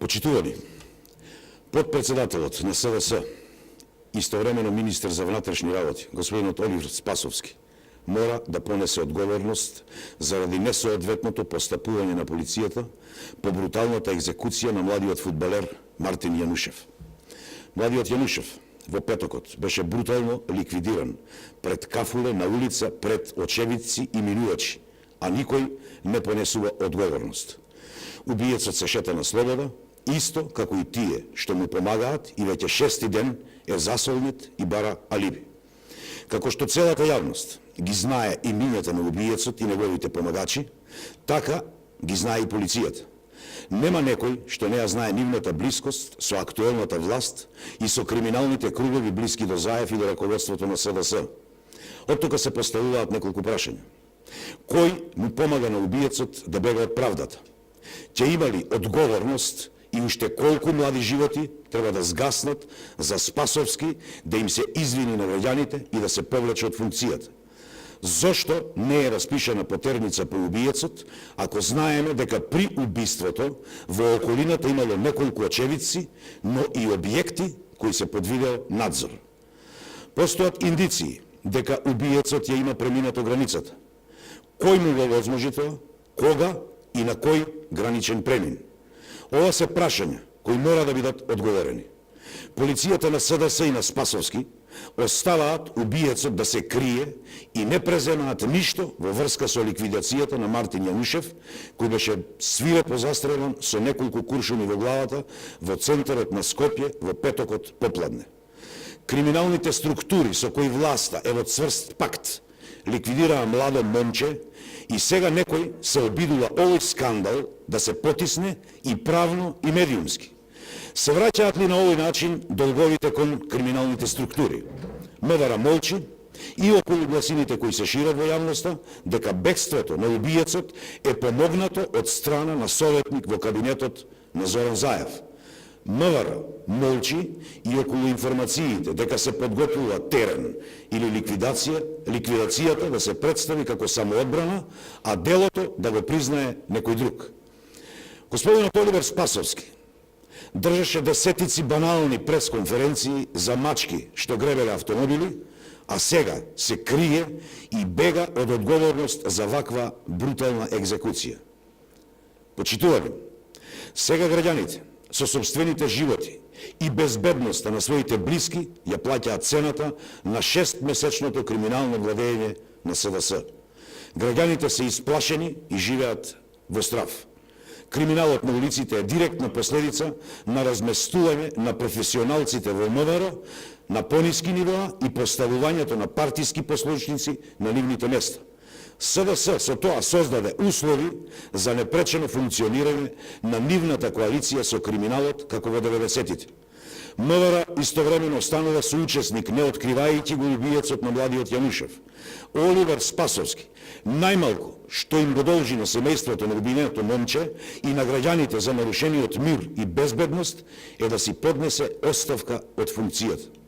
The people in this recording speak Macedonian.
Почитувани, подпредседателот на СДС, истовремено министер за внатрешни работи, господинот Оливер Спасовски, мора да понесе одговорност заради несоодветното постапување на полицијата по бруталната екзекуција на младиот фудбалер Мартин Јанушев. Младиот Јанушев во петокот беше брутално ликвидиран пред кафуле на улица пред очевидци и минувачи, а никој не понесува одговорност. Убиецот се шета на слобода, исто како и тие што му помагаат и веќе 6-ти ден е засолнет и бара алиби. Како што целата јавност ги знае имињата на убиецот и неговите помагачи, така ги знае и полицијата. Нема некој што не ја знае нивната блискост со актуелната власт и со криминалните кругови блиски до Заев и до раководството на СДС. Од тука се поставуваат неколку прашања. Кој му помага на убиецот да бега од правдата? Ќе има ли одговорност и уште колку млади животи треба да згаснат за Спасовски да им се извини на граѓаните и да се повлече од функцијата? Зошто не е распишана потерница по убиецот, ако знаеме дека при убиството во околината имало неколку очевидци, но и објекти кои се под видео надзор? Постојат индиции дека убиецот ја има преминато границата. Кој му го возможи тоа, кога и на кој граничен премин? Ова се прашања кои мора да бидат одговорени. Полицијата на СДС и на Спасовски оставаат убиецот да се крие и не преземаат ништо во врска со ликвидацијата на Мартин Јанушев, кој беше свирепо застрелен со неколку куршуми во главата во центарот на Скопје во петокот попладне. Криминалните структури со кои власта е во цврст пакт ликвидираа младо момче и сега некој се обидува овој скандал да се потисне и правно и медиумски. Се враќаат ли на овој начин долговите кон криминалните структури? МВР молчи и околу гласините кои се шират во јавноста дека бегството на убиецот е помогнато од страна на советник во кабинетот на Зоран Заев. МВР молчи и околу информациите дека се подготвува терен или ликвидацијата да се представи како самоодбрана, а делото да го признае некој друг. Господинот Оливер Спасовски држеше десетици банални пресконференции за мачки што гребеле автомобили, а сега се крие и бега од одговорност за ваква брутална екзекуција. Почитувани, сега граѓаните со собствените животи и безбедноста на своите блиски ја плаќаат цената на 6-месечното криминално владење на СДС. Граѓаните се исплашени и живеат во страв. Криминалот на улиците е директна последица на разместување на професионалците во МВР на пониски нивоа и поставувањето на партиски послушници на нивните места. СДС со тоа создаде услови за непречено функционирање на нивната коалиција со криминалот како во 90-тите. МВР истовремено станува соучесник не откривајќи го убиецот на младиот Јанушев. Оливер Спасовски најмалку што им го должи на семејството на убиеното момче и на граѓаните за нарушениот мир и безбедност е да си поднесе оставка од функцијата.